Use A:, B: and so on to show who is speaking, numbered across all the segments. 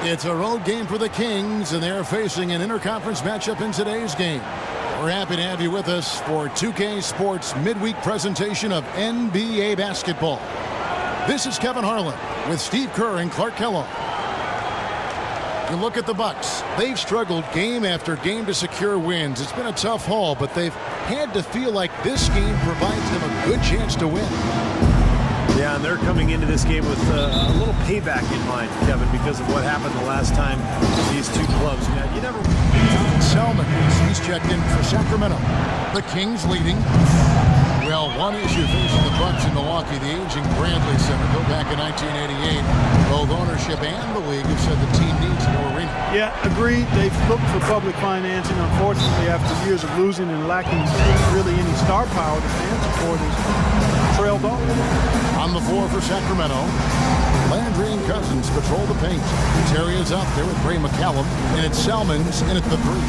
A: It's a road game for the Kings, and they're facing an interconference matchup in today's game. We're happy to have you with us for 2K Sports midweek presentation of NBA basketball. This is Kevin Harlan with Steve Kerr and Clark Kellogg. You look at the Bucks. They've struggled game after game to secure wins. It's been a tough haul, but they've had to feel like this game provides them a good chance to win.
B: Yeah, and they're coming into this game with a little payback in mind, Kevin, because of what happened the last time these two clubs met. You never...
A: Selman, he's checked in for Sacramento. The Kings leading. Well, one issue facing the Bucks in Milwaukee, the aging Bradley Center, go back in 1988. Both ownership and the league have said the team needs a new arena.
C: Yeah, agreed. They've looked for public financing. Unfortunately, after years of losing and lacking really any star power, the fans support has trailed off.
A: On the floor for Sacramento, Landry and Cousins patrol the paint. Terry is up there with Ray McCallum, and it's Salmons in at the three.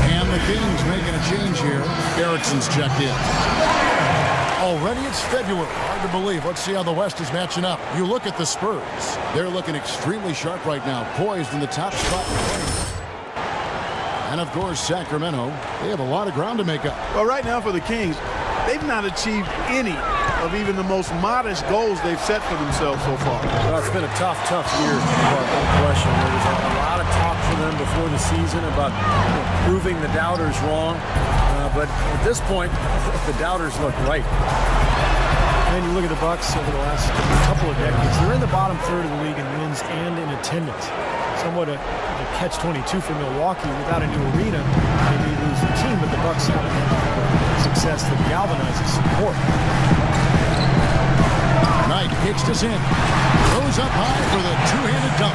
A: And the Kings making a change here. Erickson's checked in. Already it's February. Hard to believe. Let's see how the West is matching up. You look at the Spurs. They're looking extremely sharp right now, poised in the top spot. And, of course, Sacramento, they have a lot of ground to make up.
C: Well, right now for the Kings, they've not achieved any of even the most modest goals they've set for themselves so far.
B: Well, it's been a tough year, no question. There was a lot of talk for them before the season about proving the doubters wrong. But at this point, the doubters look right.
D: And you look at the Bucks over the last couple of decades, they're in the bottom third of the league in wins and in attendance. Somewhat a catch-22 for Milwaukee. Without a new arena, they may lose the team, but the Bucks have success that galvanizes support.
A: Knight kicks this in. Goes up high for the two-handed dunk.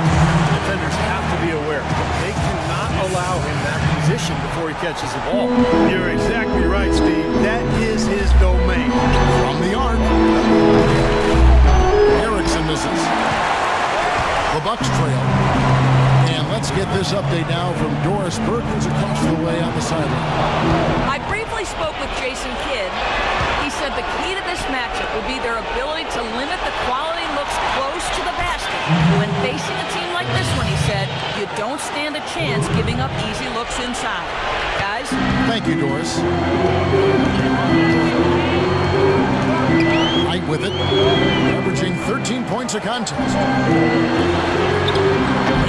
B: Defenders have to be aware. They cannot allow him that position before he catches the ball.
C: You're exactly right, Steve. That is his domain.
A: From the arc. Erickson misses. The Bucks trail. And let's get this update now from Doris Burke, who's across the way on the sideline.
E: I briefly spoke with Jason Kidd. He said the key to this matchup will be their ability to limit the quality looks close to the basket. When facing a team like this one, he said, you don't stand a chance giving up easy looks inside. Guys?
A: Thank you, Doris. Knight with it, averaging 13 points a contest.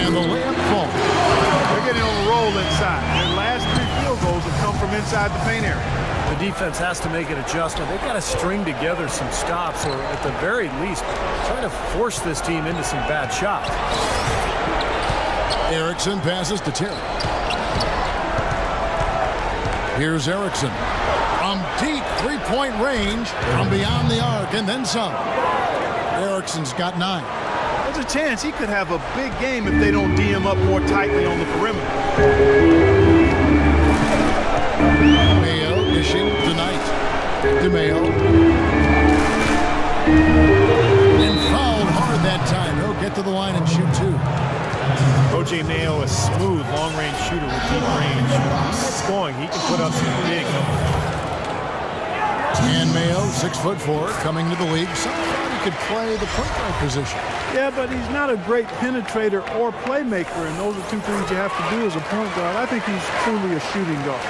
A: And the layup falls.
C: They're getting on a roll inside. Their last 3 field goals have come from inside the paint area.
B: The defense has to make an adjustment. They've got to string together some stops, or at the very least, try to force this team into some bad shots.
A: Erickson passes to Terry. Here's Erickson. From deep three-point range, from beyond the arc, and then some. Erickson's got 9.
C: There's a chance he could have a big game if they don't D him up more tightly on the perimeter.
A: Mayo dishing tonight. DeMayo. And fouled hard that time. He'll get to the line and shoot 2.
D: O.J. Mayo, a smooth, long-range shooter with deep range. When he gets going, he can put up some big numbers.
A: And Mayo, 6'4", coming to the league. Some thought he could play the point guard position.
C: Yeah, but he's not a great penetrator or playmaker, and those are 2 things you have to do as a point guard. I think he's truly a shooting guard.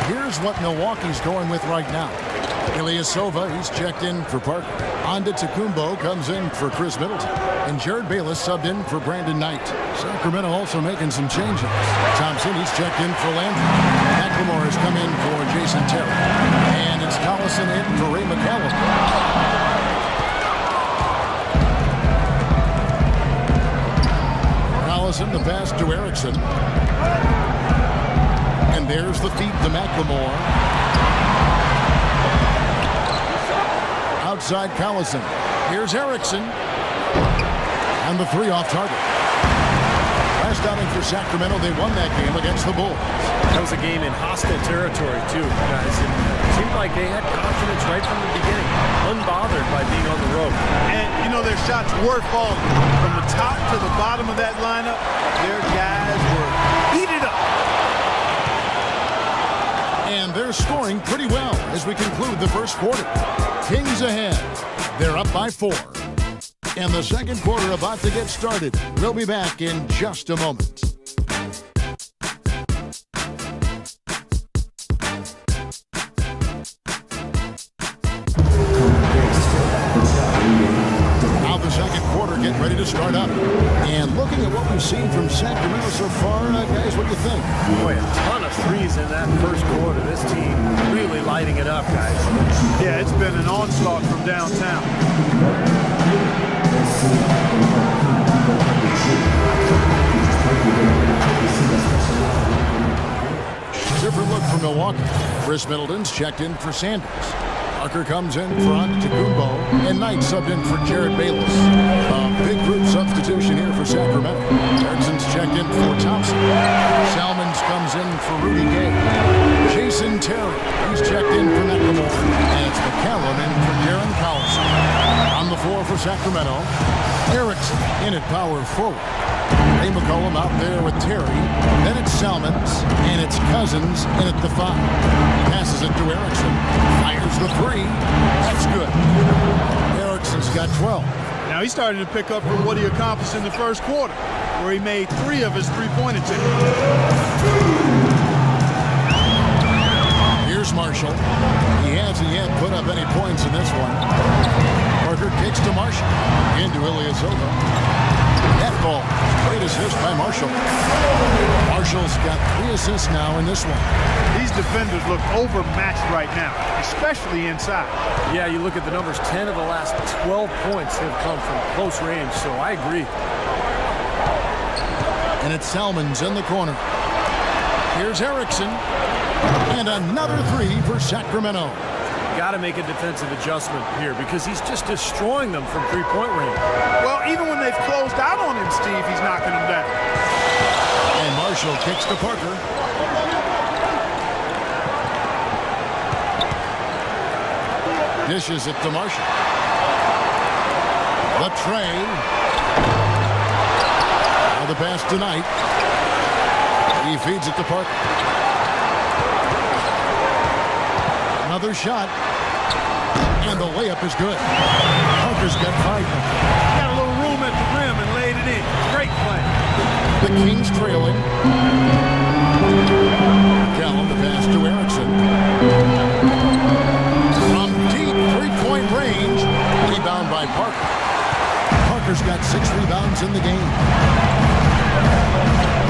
A: Here's what Milwaukee's going with right now. Ilyasova, he's checked in for Parker. Antetokounmpo comes in for Chris Middleton. And Jared Bayless subbed in for Brandon Knight. Sacramento also making some changes. Thompson, he's checked in for Landry. McLemore has come in to Erickson. And there's the feed to McLemore. Outside Collison. Here's Erickson. And the three off target. Last outing for Sacramento, they won that game against the Bulls.
B: That was a game in hostile territory, too, guys. It seemed like they had confidence right from the beginning, unbothered by being on the road.
C: And, you know, their shots were falling. From the top to the bottom of that lineup, their guys were heated up.
A: And they're scoring pretty well as we conclude the first quarter. Kings ahead. They're up by 4. And the second quarter about to get started. We'll be back in just a moment. Now the second quarter getting ready to start up. And looking at what we've seen from Sacramento so far, guys, what do you think?
B: Boy, a ton of threes in that first quarter. This team really lighting it up, guys.
C: Yeah, it's been an onslaught from downtown.
A: Different look for Milwaukee. Chris Middleton's checked in for Sanders. Parker comes in front to Kumbo, and Knight subbed in for Jared Bayless. A big group substitution here for Sacramento. Erickson's checked in for Thompson. Salmons comes in for Rudy Gay. Jason Terry, he's checked in for McLemore. And it's McCallum in for Darren Collison. On the floor for Sacramento, Erickson in at power forward. Ray McCollum out there with Terry. Then it's Salmons, and it's Cousins in at the 5. Passes it to Erickson. Fires the 3. That's good. Erickson's got 12.
C: Now he's starting to pick up from what he accomplished in the first quarter, where he made 3 of his three-point attempts.
A: Here's Marshall. He hasn't yet put up any points in this one. Parker kicks to Marshall. Into Ilyasova. That ball. Great assist by Marshall. Marshall's got 3 assists now in this one.
C: These defenders look overmatched right now, especially inside.
B: Yeah, you look at the numbers, 10 of the last 12 points have come from close range, so I agree.
A: And it's Salmons in the corner. Here's Erickson. And another 3 for Sacramento.
B: Got to make a defensive adjustment here because he's just destroying them from three-point range.
C: Well, even when they've closed out on him, Steve, he's knocking them down.
A: And Marshall kicks to Parker. Dishes it to Marshall. The tray. Now the pass tonight. He feeds it to Parker. Another shot. And the layup is good. Parker's got 5.
C: Got a little room at the rim and laid it in. Great play.
A: The Kings trailing. Callum the pass to Erickson. From deep three-point range. Rebound by Parker. Parker's got 6 rebounds in the game.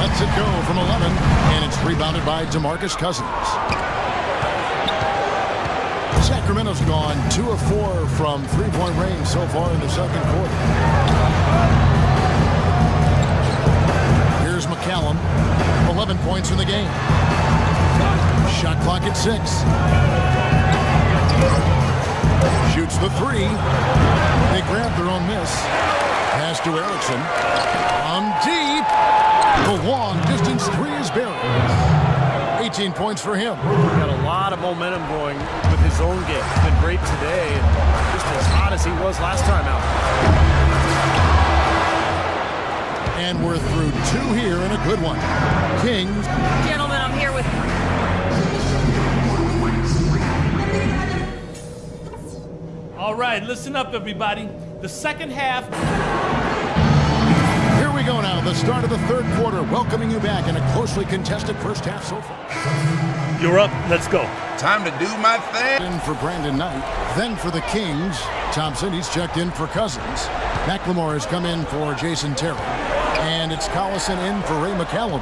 A: Lets it go from 11. And it's rebounded by DeMarcus Cousins. Sacramento's gone 2 of 4 from three-point range so far in the second quarter. Here's McCallum, 11 points in the game. Shot clock at 6. Shoots the 3. They grab their own miss. Pass to Erickson. Deep. The long distance 3 is buried. 18 points for him.
B: Got a lot of momentum going with his own game. He's been great today and just as hot as he was last time out.
A: And we're through 2 here and a good one. Kings.
E: Gentlemen, I'm here with...
F: All right, listen up, everybody. The second half...
A: Here we go now, the start of the third quarter, welcoming you back in a closely contested first half so far.
F: You're up. Let's go.
G: Time to do my thing.
A: In for Brandon Knight, then for the Kings, Thompson, he's checked in for Cousins. McLemore has come in for Jason Terry. And it's Collison in for Ray McCallum.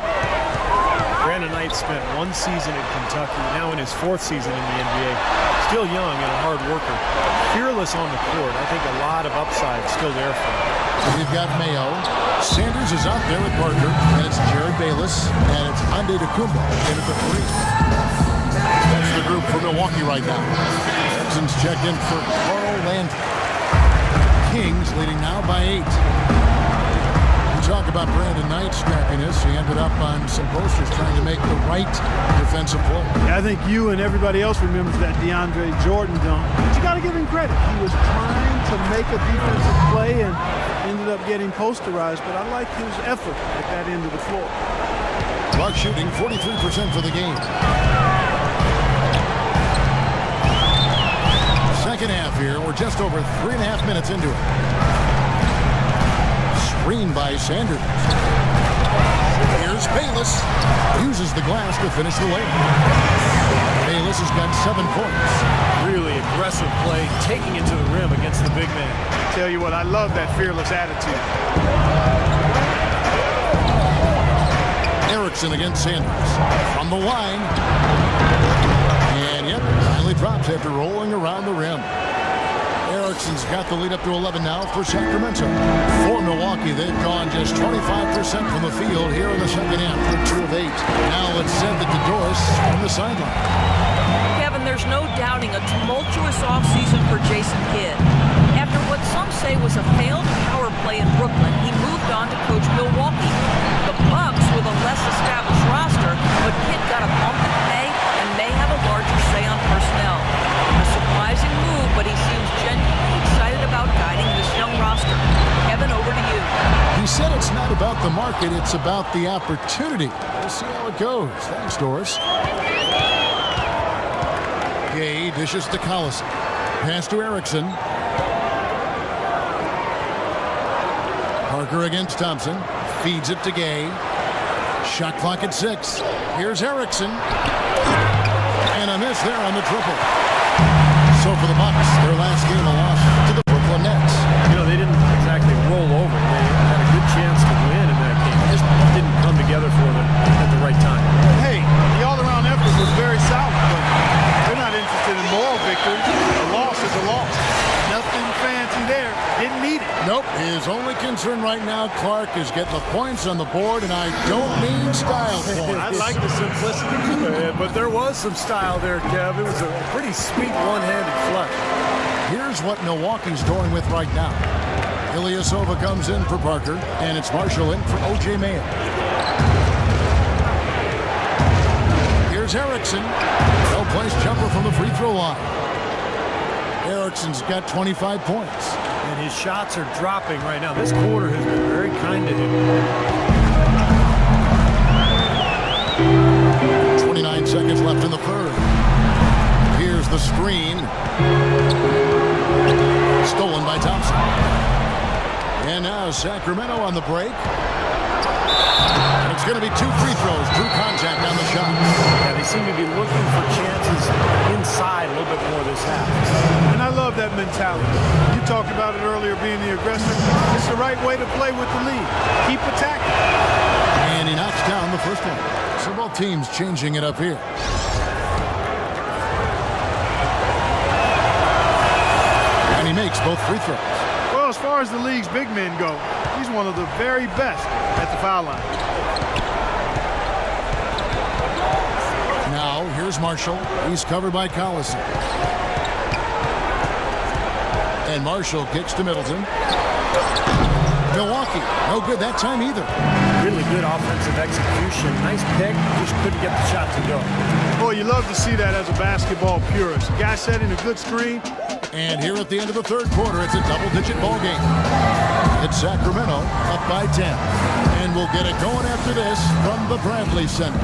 D: Brandon Knight spent 1 season at Kentucky, now in his 4th season in the NBA. Still young and a hard worker. Fearless on the court. I think a lot of upside still there for him.
A: We've got Mayo. Sanders is out there with Parker, and it's Jared Bayless, and it's Ande DeCumbo in at the 3. That's the group for Milwaukee right now. Texans checked in for Carl Landry. Kings leading now by 8. We talk about Brandon Knight's scrappiness. He ended up on some posters trying to make the right defensive play.
C: Yeah, I think you and everybody else remembers that DeAndre Jordan dunk. But you got to give him credit. He was trying to make a defensive play and ended up getting posterized. But I like his effort at that end of the floor.
A: Buck shooting 43% for the game. Second half here. We're just over 3.5 minutes into it. Screen by Sanders. Here's Bayless. Uses the glass to finish the layup. Bayless has got 7 points.
D: Really aggressive play, taking it to the rim against the big man.
C: Tell you what, I love that fearless attitude.
A: Erickson against Sanders. From the line. And yep, finally drops after rolling around the rim. Erickson's got the lead up to 11 now for Sacramento. For Milwaukee, they've gone just 25% from the field here in the second half. They're 2 of 8. Now let's send it to Doris from the sideline.
E: Kevin, there's no doubting a tumultuous offseason for Jason Kidd. After what some say was a failed power play in Brooklyn, he moved on to coach Milwaukee. The Bucks with a less established roster, but Kidd got a bump in pay and may have a larger say on personnel. A surprising move, but he seems genuinely excited about guiding this young roster. Kevin, over to you.
A: He said it's not about the market, it's about the opportunity. We'll see how it goes. Thanks, Doris. Gay dishes to Collison. Pass to Erickson. Parker against Thompson. Feeds it to Gay. Shot clock at 6. Here's Erickson. And a miss there on the triple. So for the Bucks, their last game a loss to the Brooklyn Nets.
D: You know, they didn't exactly roll over. They had a good chance to win in that game. It just didn't come together for them at the right time.
C: Hey, the all-around effort was very solid, but they're not interested in moral victory. A loss is a loss. Nothing fancy there. Didn't need it.
A: Nope. His only concern right now, Clark, is getting the points on the board, and I don't mean style points.
C: I like the simplicity.
D: But there was some style there, Kev. It was a pretty sweet one-handed flush.
A: Here's what Milwaukee's going with right now. Ilyasova comes in for Parker, and it's Marshall in for O.J. Mayo. Here's Erickson. No-place jumper from the free throw line. Erickson's got 25 points.
D: And his shots are dropping right now. This quarter has been very kind to him.
A: 29 seconds left in the third. Here's the screen. Stolen by Thompson. And now Sacramento on the break. And it's going to be 2 free throws. Drew contact on the shot.
D: Yeah, they seem to be looking for chances inside a little bit more this half.
C: And I love that mentality. You talked about it earlier, being the aggressor. It's the right way to play with the lead. Keep attacking.
A: And he knocks down the first one. So both teams changing it up here. And he makes both free throws.
C: Well, as far as the league's big men go, he's one of the very best at the foul line.
A: Now, here's Marshall. He's covered by Collison. And Marshall kicks to Middleton. Milwaukee, no good that time either.
D: Really good offensive execution. Nice pick, just couldn't get the shot to go.
C: Boy, you love to see that as a basketball purist. A guy setting a good screen.
A: And here at the end of the third quarter, it's a double-digit ball game. It's Sacramento up by 10. And we'll get it going after this from the Bradley Center.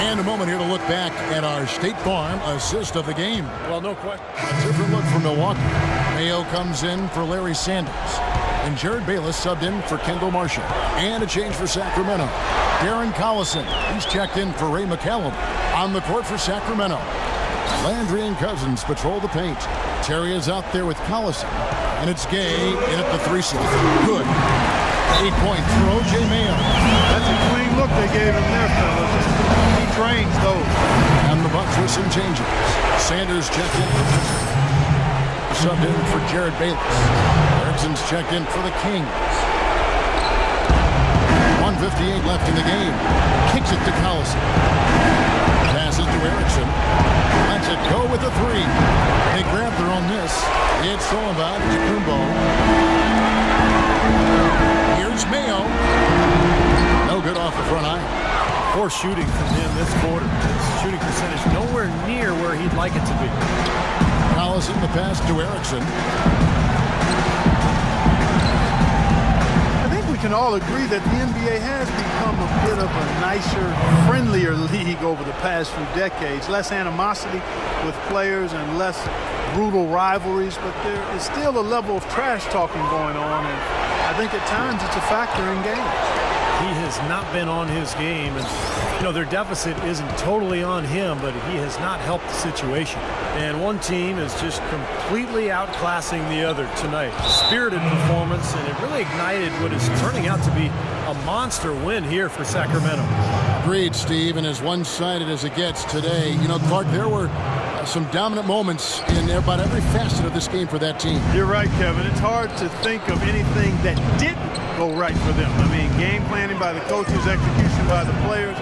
A: And a moment here to look back at our State Farm assist of the game.
D: Well, no question.
A: A different look for Milwaukee. Mayo comes in for Larry Sanders. And Jared Bayless subbed in for Kendall Marshall. And a change for Sacramento. Darren Collison, he's checked in for Ray McCallum. On the court for Sacramento. Landry and Cousins patrol the paint. Terry is out there with Collison. And it's Gay in at the 3 slot. Good. 8 points for O.J. Mayo.
C: That's a clean look they gave him there, fellas. He drains those.
A: And the Bucks with some changes. Sanders checked in. Subbed in for Jared Bayless. Cogson's checked in for the Kings. 1:58 left in the game. Kicks it to Collison. Passes to Erickson. Lets it go with a three. They grab their own miss. It's Sullivan to Kumbo. Here's Mayo. No good off the front eye.
D: Poor shooting from him this quarter. His shooting percentage nowhere near where he'd like it to be.
A: Collison, the pass to Erickson.
C: I think we can all agree that the NBA has become a bit of a nicer, friendlier league over the past few decades. Less animosity with players and less brutal rivalries, but there is still a level of trash talking going on, and I think at times it's a factor in games.
D: He has not been on his game, and their deficit isn't totally on him, but he has not helped the situation. And one team is just completely outclassing the other tonight. Spirited performance, and it really ignited what is turning out to be a monster win here for Sacramento.
A: Agreed, Steve, and as one-sided as it gets today, Clark, there were some dominant moments in about every facet of this game for that team.
C: You're right, Kevin. It's hard to think of anything that didn't go right for them. I mean, game planning by the coaches, execution by the players,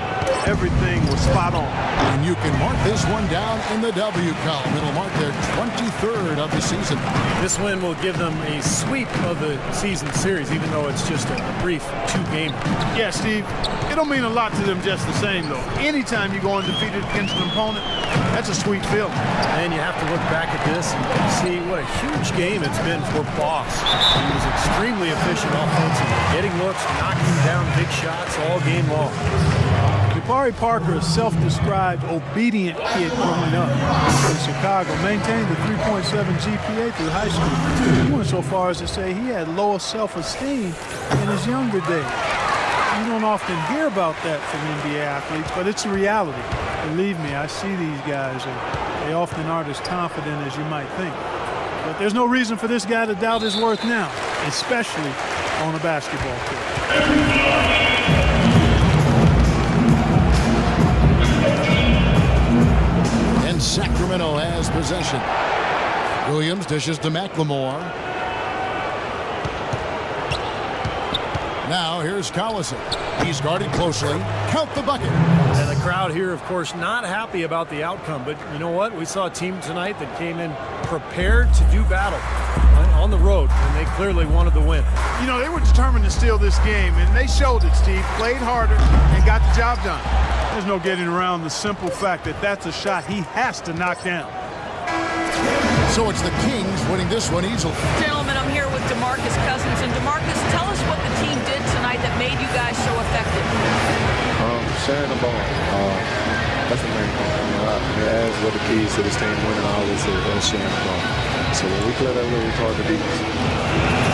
C: everything was spot on.
A: And you can mark this one down in the W column. It'll mark their 23rd of the season.
D: This win will give them a sweep of the season series, even though it's just a brief two-gamer.
C: Yeah, Steve, it'll mean a lot to them just the same, though. Anytime you go undefeated against an opponent, that's a sweet feeling.
D: And you have to look back at this and see what a huge game it's been for Boss. He was extremely efficient offensively, getting looks, knocking down big shots all game long.
C: Jabari Parker, a self-described obedient kid growing up in Chicago, maintained a 3.7 GPA through high school. He went so far as to say he had lower self-esteem in his younger days. You don't often hear about that from NBA athletes, but it's a reality. Believe me, I see these guys, and they often aren't as confident as you might think. But there's no reason for this guy to doubt his worth now, especially on a basketball court.
A: And Sacramento has possession. Williams dishes to McLemore. Now here's Collison. He's guarded closely. Count the bucket.
D: And the crowd here, of course, not happy about the outcome. But you know what? We saw a team tonight that came in prepared to do battle on the road, and they clearly wanted the win.
C: They were determined to steal this game, and they showed it, Steve. Played harder and got the job done. There's no getting around the simple fact that that's a shot he has to knock down.
A: So it's the Kings winning this one easily.
E: Gentlemen, I'm here with DeMarcus Cousins. And DeMarcus, tell us what the team did tonight that made you guys so effective.
H: Sharing the ball. That's the main thing. As what the keys to this team winning, I always say sharing the ball. So when we play that way, it's hard to beat us.